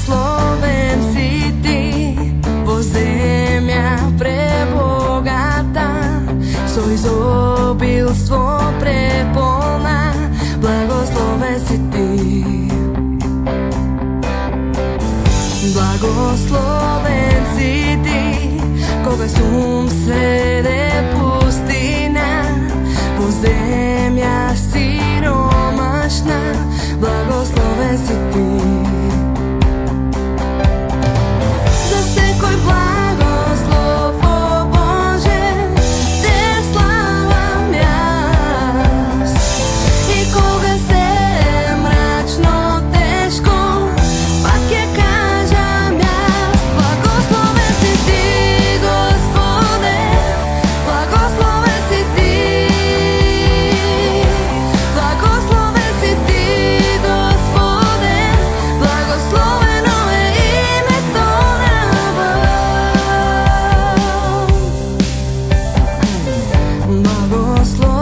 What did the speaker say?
Благословен си ти во земја пребогата, со изобилство преполна. Благословен си ти. Благословен си ти, кога сум среде пустина, во земја сиромашна. Благословен си ти. За секој благослов, о Боже, те славам јас. И кога се мрачно, тешко, пак ќе кажам јас. Благословен си ти, Господе, благословен си ти. Благословен си ти, Господе, благословено е името на Бог. Благословен